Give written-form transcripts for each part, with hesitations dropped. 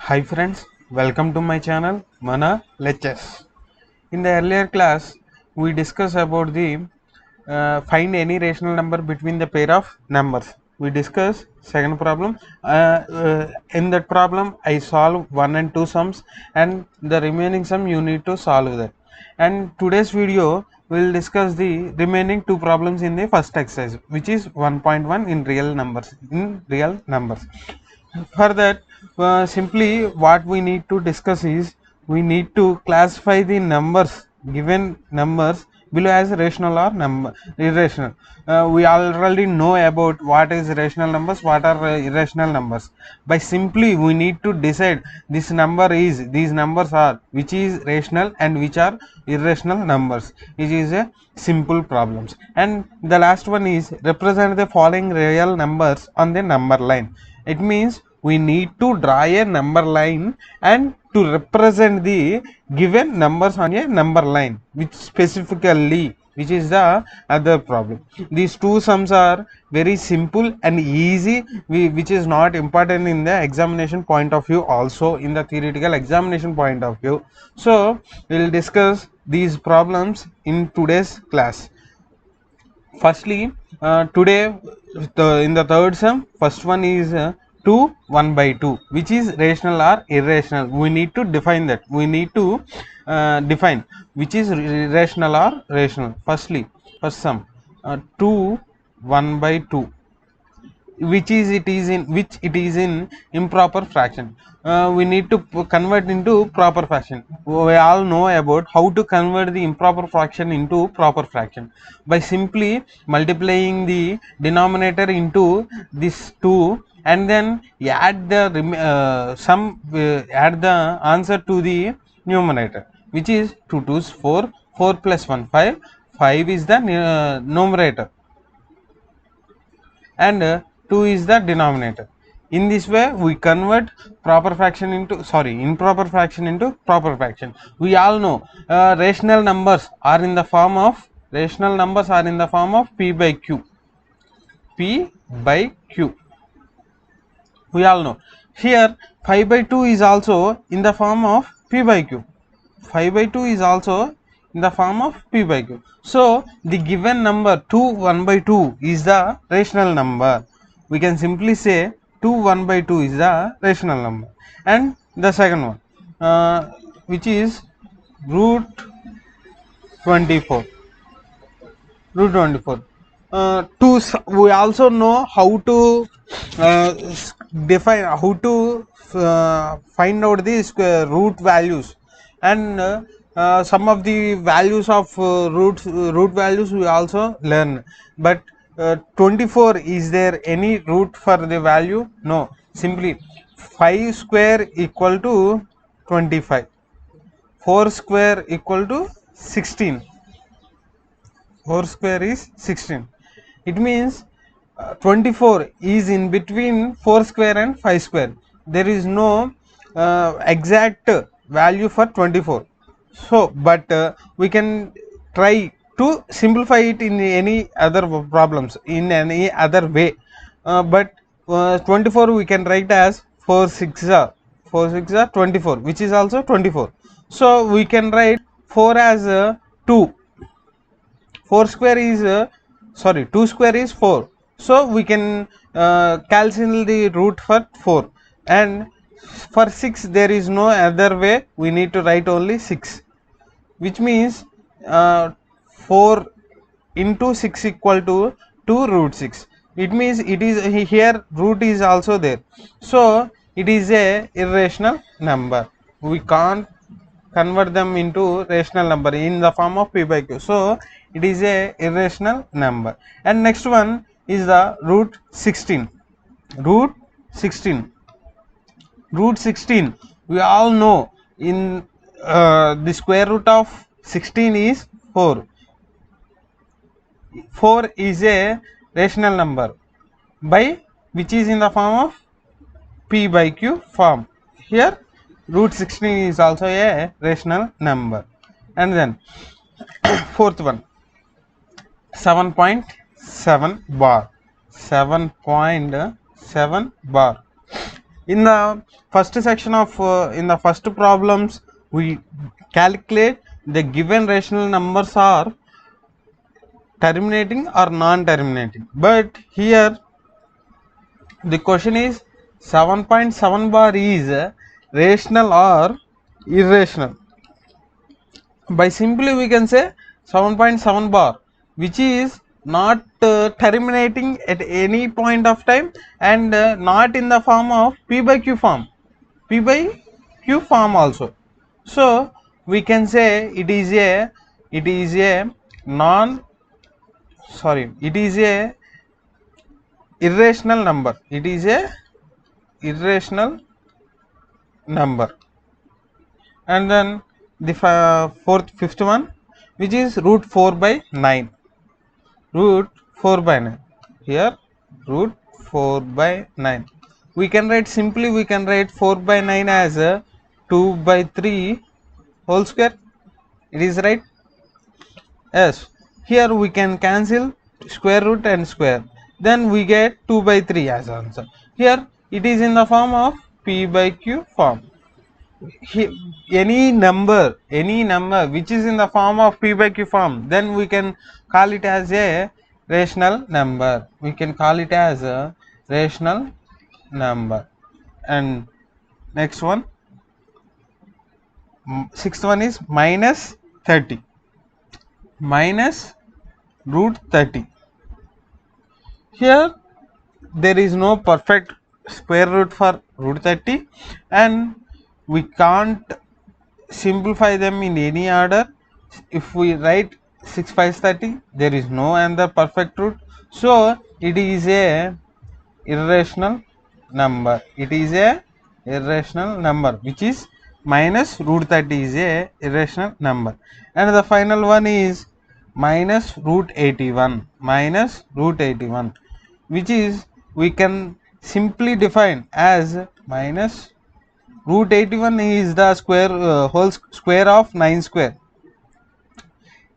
Hi friends, welcome to my channel Mana Lectures. In the earlier class, we discussed about the find any rational number between the pair of numbers. We discussed second problem. In that problem, I solve 1 and 2 sums, and the remaining sum you need to solve that. And today's video we will discuss the remaining two problems in the first exercise, which is 1.1 in real numbers. For that, simply what we need to discuss is we need to classify the numbers, given numbers below, as rational or irrational. We already know about what is rational numbers, what are irrational numbers. By simply we need to decide this number is, these numbers are, which is rational and which are irrational numbers. It is a simple problems. And the last one is represent the following real numbers on the number line. It means we need to draw a number line and to represent the given numbers on a number line, which is the other problem. These two sums are very simple and easy, which is not important in the examination point of view, also in the theoretical examination point of view. So we will discuss these problems in today's class. Firstly, today in the third sum, first one is 2 1 by 2, which is rational or irrational. We need to define that. We need to define which is rational or rational. Firstly, first sum, 2 1 by 2, which it is in improper fraction. We need to convert into proper fraction. We all know about how to convert the improper fraction into proper fraction by simply multiplying the denominator into this 2 and then add the add the answer to the numerator, which is 2 2's 4, 4 plus 1 5, 5 is the numerator, and 2 is the denominator. In this way we convert proper fraction into improper fraction into proper fraction. We all know rational numbers are in the form of p by q. We all know. Here 5 by 2 is also in the form of p by q. 5 by 2 is also in the form of p by q. So the given number 2 1 by 2 is the rational number. We can simply say 2 1 by 2 is the rational number. And the second one, which is root 24. We also know how to define, how to find out the root values, and some of the values of root values we also learn. But 24, is there any root for the value? No. Simply 5 square equal to 25, 4 square equal to 16, 4 square is 16. It means 24 is in between 4 square and 5 square. There is no exact value for 24. So but we can try to simplify it in any other problems, in any other way. But 24 we can write as 4 6 are 24, which is also 24. So we can write 4 as 2. 4 square is 2 square is 4. So we can cancel the root for 4, and for 6 there is no other way, we need to write only 6, which means 4 into 6 equal to 2 root 6. It means it is here root is also there, so it is a irrational number. We can't convert them into rational number in the form of p by q, so it is a irrational number. And next one is the root 16. Root 16, we all know in the square root of 16 is 4. 4 is a rational number by which is in the form of p by q form. Here root 16 is also a rational number. And then fourth one, 7.7 bar. 7.7 bar. In the first section of in the first problems, we calculate the given rational numbers are terminating or non-terminating, but here the question is 7.7 bar is rational or irrational. By simply we can say 7.7 bar, which is not terminating at any point of time, and not in the form of p by q form, p by q form also. So we can say it is a non sorry it is a irrational number. It is a irrational number. And then the fifth one, which is root 4 by 9. Root 4 by 9. Here root 4 by 9. We can write simply, we can write 4 by 9 as a 2 by 3 whole square. It is right. Yes. Here we can cancel square root and square. Then we get 2 by 3 as answer. Here it is in the form of p by q form. Any number which is in the form of p by q form, then we can call it as a rational number. We can call it as a rational number. And next one, sixth one is minus 30, minus root 30. Here there is no perfect square root for root 30, and we can't simplify them in any order. If we write 6 5 30, there is no another perfect root, so it is a irrational number. It is a irrational number, which is minus root 30 is a irrational number. And the final one is minus root 81, minus root 81, which is we can simply define as minus root 81 is the square whole square of 9 square.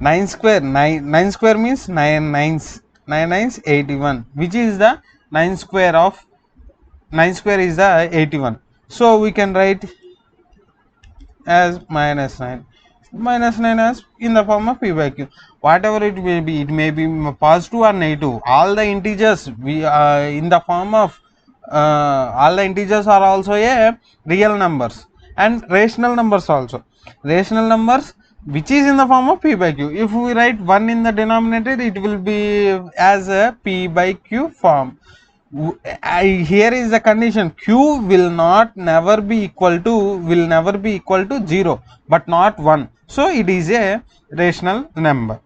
9 square, 9 square means 9 nines, 9 nines 81, which is the 9 square of 9 square is the 81. So we can write as minus 9, minus 9 as in the form of p by q. Whatever it may be positive or negative. All the integers we in the form of all the integers are also a real numbers and rational numbers also. Rational numbers which is in the form of p by q. If we write 1 in the denominator, it will be as a p by q form. Here is the condition, q will never be equal to 0, but not 1. So it is a rational number.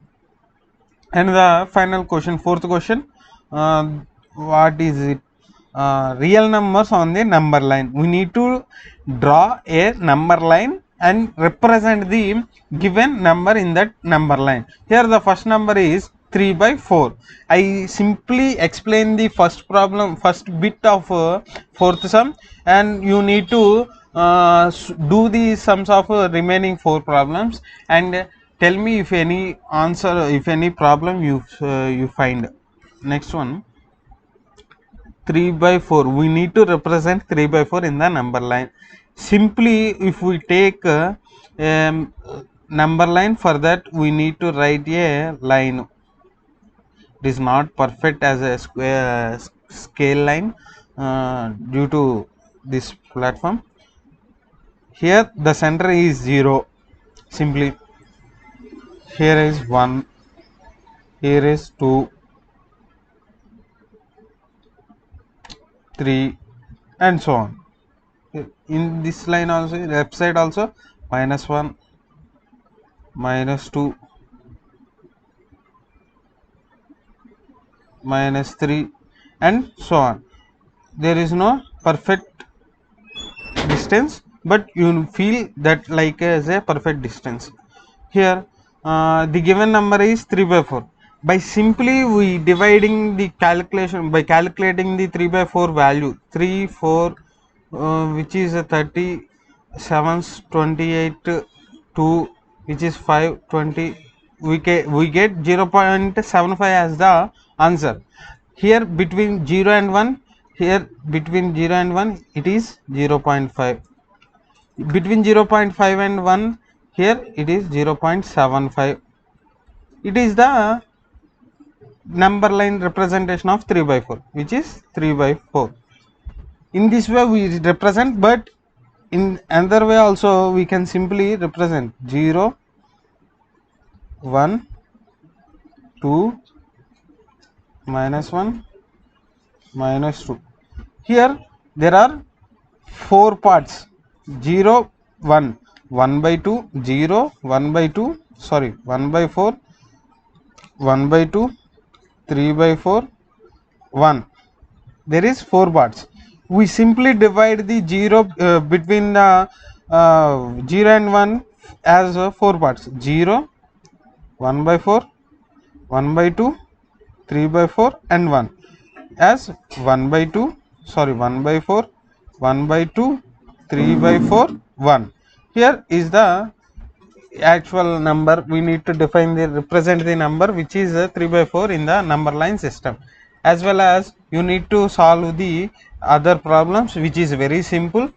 And the final question, fourth question, what is it? Real numbers on the number line. We need to draw a number line and represent the given number in that number line. Here the first number is 3 by 4. I simply explain the first bit of fourth sum, and you need to do the sums of remaining 4 problems and tell me if any problem you find. Next one, 3 by 4. We need to represent 3 by 4 in the number line. Simply, if we take number line, for that we need to write a line. It is not perfect as a square scale line due to this platform. Here the center is 0. Simply, here is 1, here is 2, 3, and so on. In this line also, left side also, minus 1, minus 2, minus 3, and so on. There is no perfect distance, but you feel that like as a perfect distance. Here the given number is 3 by 4. By simply we dividing the calculation, by calculating the 3 by 4 value, 3 4 which is a 37, 28, 2 which is 5, 20, we get 0.75 as the answer. Here between 0 and 1, here between 0 and 1 it is 0.5, between 0.5 and 1 here it is 0.75. It is the number line representation of 3 by 4, which is 3 by 4. In this way we represent, but in another way also we can simply represent 0, 1, 2, -1, -2. Here there are 4 parts: 0, 1, 1 by 2, 0, 1 by 2, sorry 1 by 4, 1 by 2, 3 by 4, 1. There is 4 parts. We simply divide the 0 between the 0 and 1 as 4 parts: 0, 1 by 4, 1 by 2, 3 by 4 and 1, as 1 by 2, sorry 1 by 4, 1 by 2, 3 by 4, 1. Here is the actual number. We need to define the represent the number which is 3 by 4 in the number line system, as well as you need to solve the other problems, which is very simple.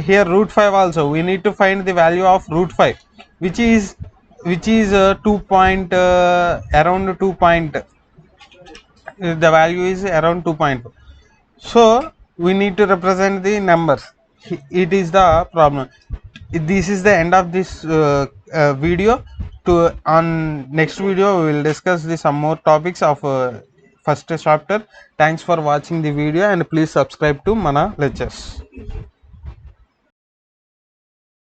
Here root 5 also we need to find the value of root 5, which is 2 point around 2 point, the value is around 2.4. So we need to represent the numbers. It is the problem. This is the end of this video. On next video we will discuss some more topics of first chapter. Thanks for watching the video and please subscribe to Mana Lectures.